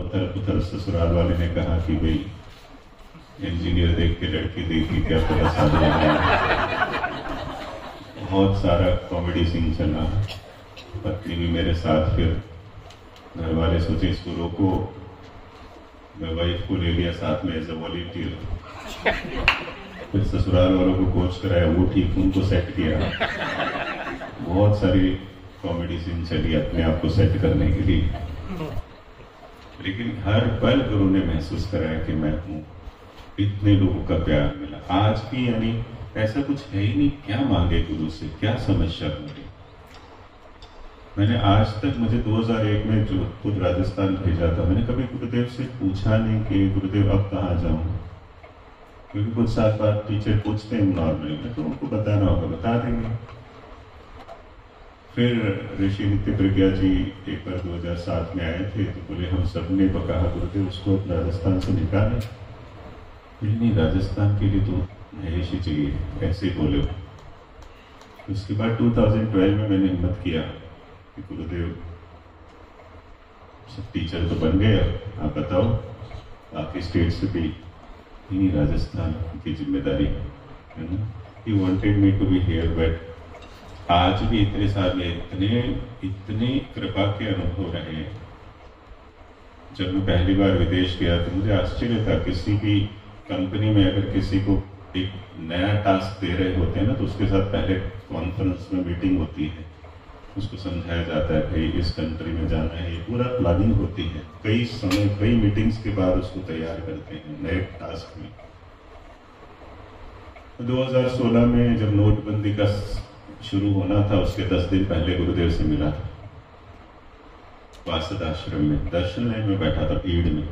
उधर उधर ससुराल वाले ने कहा कि भाई इंजीनियर देख के लड़की देखी, क्या पता शादी हो। बहुत सारा कॉमेडी सीन चला। पत्नी भी मेरे साथ, फिर घर वाले सोचे इसको रोको, मैं वाइफ को ले लिया साथ में एज ए वॉलंटियर। फिर ससुराल वालों को कोच कराया, वो ठीक उनको सेट किया। बहुत सारी कॉमेडी सीन चली अपने आप को सेट करने के लिए, लेकिन हर पल गुरु ने महसूस कराया कि मैं हूं। इतने लोगों का प्यार मिला। आज भी यानी ऐसा कुछ है ही नहीं, क्या मांगे गुरु से, क्या समस्या होगी। मैंने आज तक, मुझे 2001 में जोधपुर राजस्थान भेजा था, मैंने कभी गुरुदेव से पूछा नहीं कि गुरुदेव अब कहाँ जाऊं, क्योंकि कुछ साल बाद टीचर पूछते हैं नॉर्मली में, तो उनको बताना होगा, बता देंगे। फिर ऋषि नित्य प्रज्ञा जी एक बार 2007 में आए थे, तो बोले हम सब ने कहा गुरुदेव उसको राजस्थान से निकालें। नहीं, राजस्थान के लिए तो महेश ही चाहिए, ऐसे बोले। उसके बाद 2012 में मैंने हिम्मत किया कि गुरुदेव सब टीचर तो बन गए, आप बताओ बाकी स्टेट से भी नहीं, राजस्थान की जिम्मेदारी है ना। He wanted me to be here, but आज भी इतने साल में इतने कृपा के अनुभव रहे। जब मैं पहली बार विदेश गया तो मुझे आश्चर्य था, किसी भी कंपनी में अगर किसी को एक नया टास्क दे रहे होते हैं ना, तो उसके साथ पहले कॉन्फ्रेंस में मीटिंग होती है, उसको समझाया जाता है भाई इस कंट्री में जाना है, ये पूरा प्लानिंग होती है। कई समय, कई मीटिंग्स के बाद उसको तैयार करते हैं नए टास्क में। 2016 में जब नोटबंदी का शुरू होना था, उसके 10 दिन पहले गुरुदेव से मिला था वासद आश्रम में, दर्शन लाइन में बैठा था भीड़ में।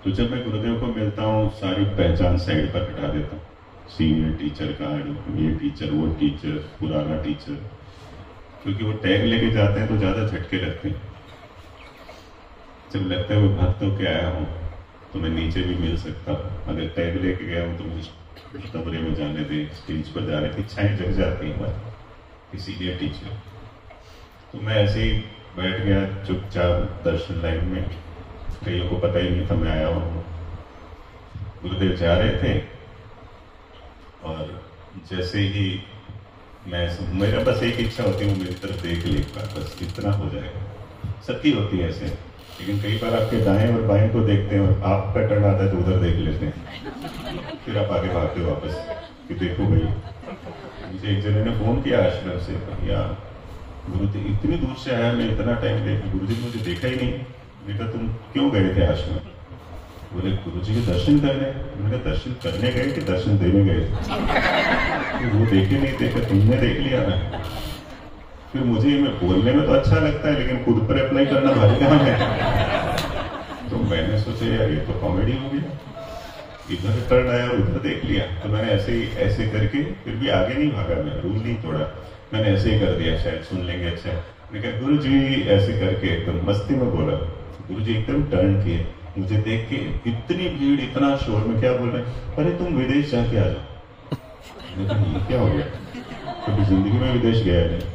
तो जब मैं गुरुदेव को मिलता हूँ, सारी पहचान साइड पर हटा देता हूँ, सीनियर टीचर कार्ड, ये टीचर, वो टीचर, पुराना टीचर, क्योंकि वो टैग लेके जाते हैं तो ज्यादा झटके लगते हैं। जब लगता है वो भक्त होके आया हूँ तो मैं नीचे भी मिल सकता हूँ, अगर टैग लेके गया हूँ तो मुझे कमरे में जाने दे, स्टेज पर जाने की इच्छाएं जग जाती हैं हमारी, इसीलिए टीचर। तो मैं ऐसे ही बैठ गया चुपचाप दर्शन लाइन में, कईयों को पता ही नहीं था मैं आया हूँ। गुरुदेव जा रहे थे और जैसे ही मेरा बस एक इच्छा होती है, वो मेरी तरफ देख ले, बस इतना हो जाएगा। सबकी होती है ऐसे, लेकिन कई बार आपके दाएं और बाएं को देखते हैं और आपका टर्न आता है तो उधर देख लेते हैं, फिर आप आगे भागते हो वापस कि देखो भाई। मुझे एक जने ने फोन किया आश्रम से, भैया गुरुदेव इतनी दूर से आया, मैं इतना टाइम देखा, गुरुदेव मुझे देखा ही नहीं। मैंने कहा तुम क्यों गए थे आश्रम? बोले गुरुजी के दर्शन करने। मैंने कहा दर्शन करने गए कि दर्शन देने गए? तो वो देखे नहीं थे, तुमने देख लिया ना। फिर मुझे मैं बोलने में तो अच्छा लगता है, लेकिन खुद पर अप्लाई करना भारी काम है। तो मैंने सोचा यार ये तो कॉमेडी हो गया, इधर टर्न आया और उधर देख लिया। तो मैंने ऐसे करके, फिर भी आगे नहीं भागा, मैं रूल नहीं तोड़ा, मैंने ऐसे ही कर दिया, शायद सुन लेंगे। अच्छा, मैंने कहा गुरु जी ऐसे करके एकदम मस्ती में बोला। गुरु जी एकदम टर्न किए, मुझे देख के इतनी भीड़, इतना शोर में क्या बोल रहे हैं, अरे तुम विदेश जाके आ जाओ। मैंने कहा ये क्या हो गया, कभी जिंदगी में विदेश गया नहीं।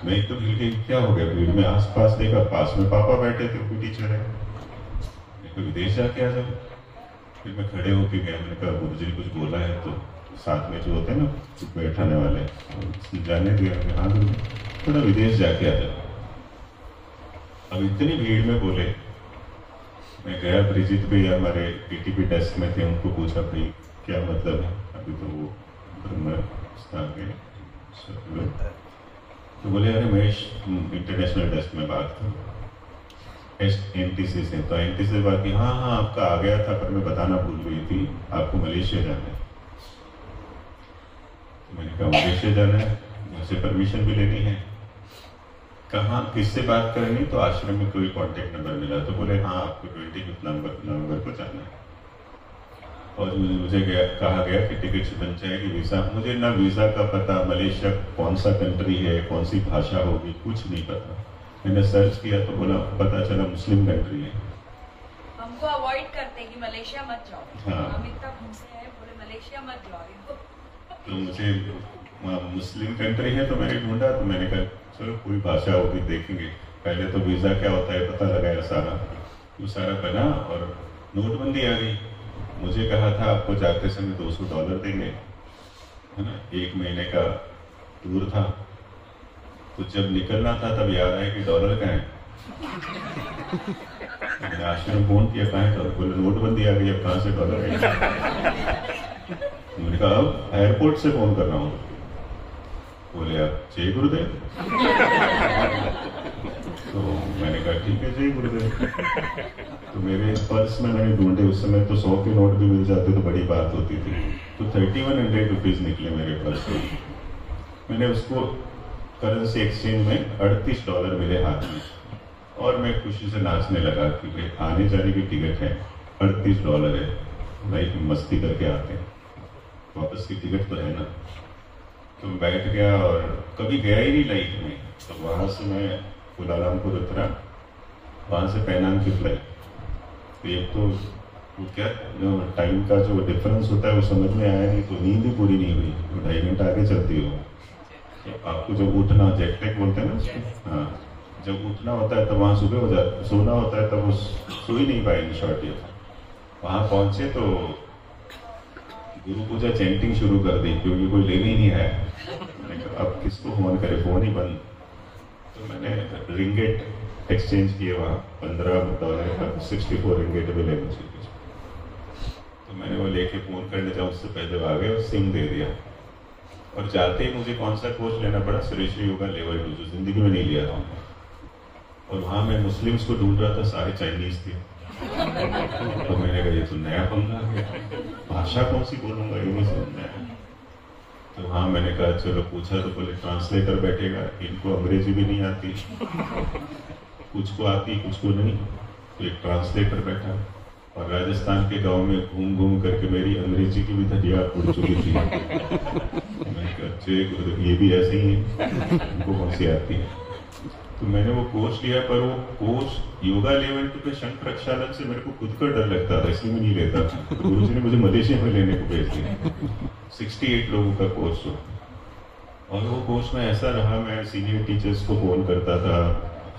मैं एक तो भीड़ के क्या हो गया, भीड़ में आसपास देखा, पास में पापा बैठे थे, कोई टीचर है, विदेश जाके आ जाओ। फिर मैं खड़े होके गया, मैंने कहा गुरु जी कुछ बोला है? तो साथ में जो होते हैं ना बैठाने वाले, जाने दिया, हाँ गुरु थोड़ा विदेश जाके आ जाओ। अब इतनी भीड़ में बोले, मैं गया, ब्रिजित भी हमारे टीटीपी डेस्क में थे, उनको पूछा भाई क्या मतलब है, अभी तो वो ब्रह्म स्थान के तो बोले अरे महेश इंटरनेशनल डेस्क में बात करो, एनटीसी से। तो एनटीसी से बात की, हाँ आपका आ गया था, पर मैं बताना भूल गई थी, आपको मलेशिया जाना है। तो मैंने कहा मलेशिया जाना है, मुझसे परमिशन भी लेनी है। कहाँ किससे बात करनी? तो आश्रम में कोई कांटेक्ट नंबर मिला, तो बोले हाँ आपको 25 नवंबर को जाना है। और मुझे कहा गया कि टिकट बन जाएगी, वीजा। मुझे ना वीजा का पता, मलेशिया कौन सा कंट्री है, कौन सी भाषा होगी, कुछ नहीं पता। मैंने सर्च किया तो बोला, पता चला मुस्लिम कंट्री है। हमको अवॉइड करते कि मलेशिया मत जाओ। हाँ, हम इतना घूमते हैं, बोले मलेशिया मत जाओ इनको। तो मुझे मुस्लिम कंट्री है तो मैंने ढूंढा, तो मैंने कहा चलो कोई भाषा होगी देखेंगे। पहले तो वीज़ा क्या होता है पता लगाया सारा, वो सारा बना और नोटबंदी आ गई। मुझे कहा था आपको जाते समय $200 देंगे, है ना, 1 महीने का टूर था। तो जब निकलना था तब याद आया कि डॉलर कहाँ है। मैंने आश्रम फोन किया, कहाँ है डॉलर, बोले नोटबंदी आ गई, अब कहाँ से डॉलर है। मैंने कहा अब एयरपोर्ट से फोन कर रहा हूँ। बोले आप जय गुरुदेव। तो मैंने कहा ठीक है जय गुरुदेव। तो मेरे पर्स में मैंने ढूंढे, उस समय तो 100 के नोट भी मिल जाते तो बड़ी बात होती थी। तो 3100 रुपीज निकले मेरे पर्स में। मैंने उसको करेंसी एक्सचेंज में $38 मिले हाथ में, और मैं खुशी से नाचने लगा क्योंकि आने जाने की टिकट है, $38 है, लाइफ में मस्ती करके आते हैं, वापस की टिकट तो है ना। तो बैठ गया और कभी गया ही नहीं लाइफ में। तो वहां से मैं कुलालमपुर उतरा, वहां से पेनांग की फ्लाइट। तो एक तो वो क्या जो टाइम का जो डिफरेंस होता है वो समझ में आया नहीं, तो नींद ही पूरी नहीं हुई। तो 2.5 घंटा आगे चलती हो, तो आपको जब उठना, जेट लैग बोलते हैं ना, हाँ, जब उठना होता है तब वहाँ सुबह हो जाता, सोना होता है तब वो सो ही नहीं पाएंगे शॉर्ट ईयर। वहाँ पहुंचे तो गुरु पूजा चैंटिंग शुरू कर दी क्योंकि कोई लेने ही नहीं आया। मैंने कहा अब किसको फोन करे, फोन ही बंद। तो मैंने रिंगेट एक्सचेंज किए वहाँ, $15 का 64 रिंगेट मिले मुझे। तो मैंने वो लेके फोन करने जाऊँ उससे पहले आ गए और सिम दे दिया। और जाते ही मुझे कौन सा कोर्स लेना पड़ा, श्रेष्ठी योगा लेवल 2, जो जिंदगी में नहीं लिया था। और वहाँ मैं मुस्लिम्स को ढूंढ रहा था, सारे चाइनीज थे। तो मैंने कहा ये तो नया पंगा आ गया, भाषा कौन सी बोलूंगा, ये नहीं समझना है। तो हाँ मैंने कहा चलो पूछा, तो बोले ट्रांसलेटर बैठेगा, इनको अंग्रेजी भी नहीं आती, कुछ को आती कुछ को नहीं। तो एक ट्रांसलेटर बैठा, और राजस्थान के गांव में घूम घूम करके मेरी अंग्रेजी की भी धजिया उड़ चुकी थी। मैंने कहा जय गुरुदेव, ये भी ऐसे ही है, इनको कौन सी आती है। तो मैंने वो कोर्स लिया, पर वो कोर्स योगा लेवल 2 पे शंख प्रक्षालन से मेरे को खुद का डर लगता था, इसलिए मैं नहीं लेता था। तो गुरुजी ने मुझे मलेशिया में लेने को भेज दिया। 68 लोगों का कोर्स हो, और वो कोर्स में ऐसा रहा, मैं सीनियर टीचर्स को फोन करता था,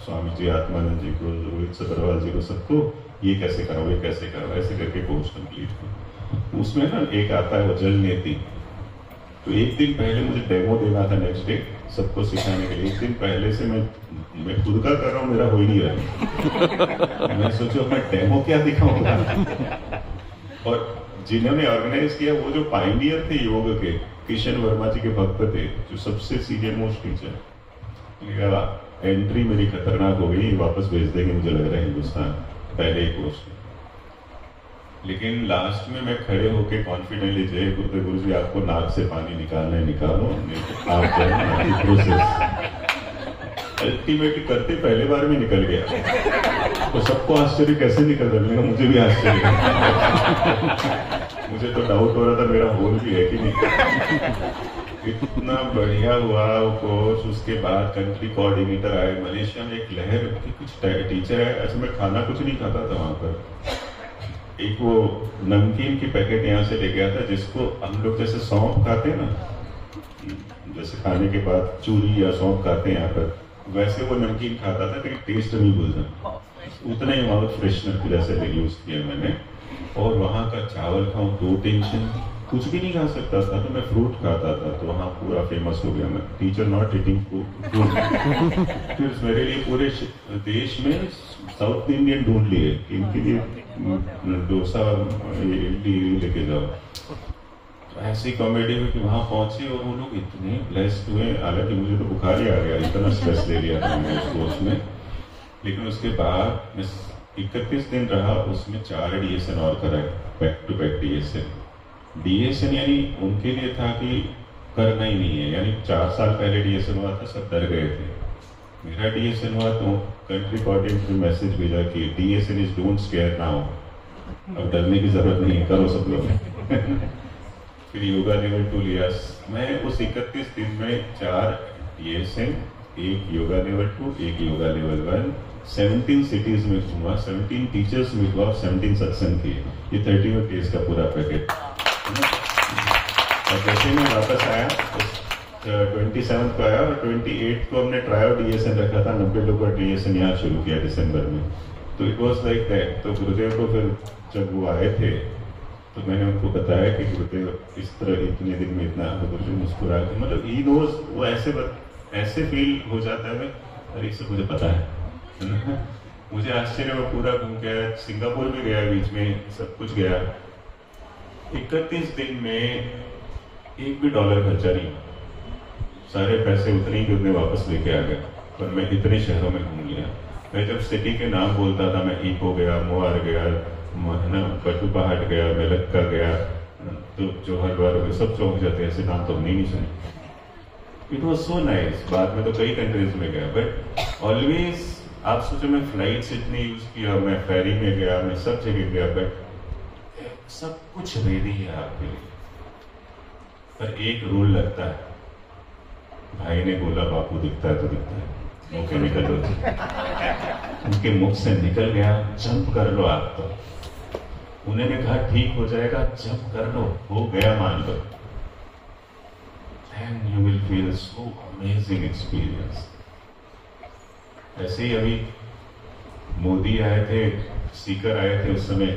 स्वामी जी, आत्मानंद जी को, रोहित सगरवाल जी को, सबको ये कैसे कराओ, ये कैसे कराओ, ऐसे करके कोर्स कंप्लीट किया। उसमें ना एक आता है वो जल नेति। तो एक दिन पहले मुझे डेमो देना था, नेक्स्ट डे सबको सिखाने के लिए। एक दिन पहले से मैं खुद का कर रहा हूँ, मेरा हो ही नहीं रहा। मैं सोचो मैं डेमो क्या दिखाऊंगा। और जिन्होंने ऑर्गेनाइज किया वो जो पायनियर थे योग के, किशन वर्मा जी के भक्त थे, जो सबसे सीनियर मोस्ट टीचर। एंट्री मेरी खतरनाक हो गई, वापस भेज देंगे मुझे लग रहा है हिंदुस्तान, पहले ही कोर्स। लेकिन लास्ट में मैं खड़े होके कॉन्फिडेंटली, जय गुरुदेव, गुरु जी आपको नाक से पानी निकालना है निकालो, आप प्रोसेस। अल्टीमेटली करते पहले बार में निकल गया। तो सबको आश्चर्य कैसे निकल रहा है, मुझे भी आश्चर्य। मुझे तो डाउट हो रहा था मेरा होल भी है कि नहीं। इतना बढ़िया हुआ वो कोर्स। उसके बाद कंट्री कोऑर्डिनेटर आए, मलेशिया में एक लहर की कुछ टीचर है। अच्छा मैं खाना कुछ नहीं खाता था वहां पर। एक वो नमकीन की पैकेट यहाँ से ले गया था, जिसको हम लोग जैसे सौंफ खाते हैं ना, जैसे खाने के बाद चूरी या सौंफ खाते हैं यहाँ पर, वैसे वो नमकीन खाता था, लेकिन टेस्ट नहीं भूलता। उतना ही माउथ फ्रेशनर की जैसे यूज किया मैंने। और वहाँ का चावल खाऊं तो टेंशन, कुछ भी नहीं खा सकता था, तो मैं फ्रूट खाता था। तो वहाँ पूरा फेमस हो गया मैं, टीचर नॉट ईटिंग फ्रूट। फिर मेरे लिए पूरे देश में साउथ इंडियन ढूंढ लिए, इनके लिए डोसा इडली लेके जाओ। तो ऐसी कॉमेडी हुई कि वहां पहुंचे और वो लोग इतने ब्लेस्ड हुए। हालांकि मुझे तो बुखार ही आ गया, इतना स्ट्रेस ले लिया था मैंने उस कोर्स में। लेकिन उसके बाद मैं 31 दिन रहा, उसमें 4 डीएसएन और कराए, back to back DSN. DSN यानी उनके लिए था कि करना ही नहीं है, यानी 4 साल पहले डीएसएन हुआ था, सब डर गए थे। मेरा डीएसएन हुआ तो कंट्री कोऑर्डिनेटर ने मैसेज भेजा कि DSN is don't square now, अब डरने की जरूरत नहीं है, करो सब लोग। फिर योगा लेवल 2 लिया मैं। उस 31 दिन में 4 DSN, 1 yoga level 2, 1 yoga level 1, 17 cities में घूमा, 17 टीचर्स में हुआ, 17 सत्संग किए। ये 31 डेज का पूरा पैकेट। और जैसे मैं वापस आया तो 27 को आया और 28 को हमने ट्राई डीएसएन रखा था, 90 लोगों का डीएसएन यहाँ शुरू किया दिसंबर में। तो इट वॉज लाइक दैट। तो गुरुदेव को फिर जब वो आए थे तो मैंने उनको बताया कि गुरुदेव इस तरह इतने दिन में इतना गुरुदेव मुस्कुरा के, मतलब ही नोज, वो ऐसे फील हो जाता है, अरे सब मुझे पता है। मुझे आश्चर्य में पूरा घूम गया, सिंगापुर भी गया, बीच में सब कुछ गया। 31 दिन में एक भी डॉलर खर्चा नहीं, सारे पैसे उतने ही उतने वापस लेके आ गया। पर मैं इतने शहरों में घूम लिया। मैं जब सिटी के नाम बोलता था, मैं ईको गया, मोहार गया, बटुपहाट गया, मेलक्का गया, तो जोहर सब चौंक जाते, ऐसे नाम तो हमने नहीं सुने। It was so nice. बाद में तो कई कंट्रीज में गया, बट ऑलवेज आप सोचो, मैं फ्लाइट्स इतनी यूज किया, मैं फेरी में गया, मैं सब जगह गया, बट सब कुछ रेडी है आपके लिए। पर एक रूल लगता है, भाई ने बोला बापू दिखता है तो दिखता है, मुंह के निकल उनके मुख से निकल गया, जंप कर लो आप। तो उन्होंने कहा ठीक हो जाएगा, जंप कर लो, हो गया मान लो, then you will feel so amazing experience। ऐसे ही अभी मोदी आए थे, स्पीकर आए थे उस समय,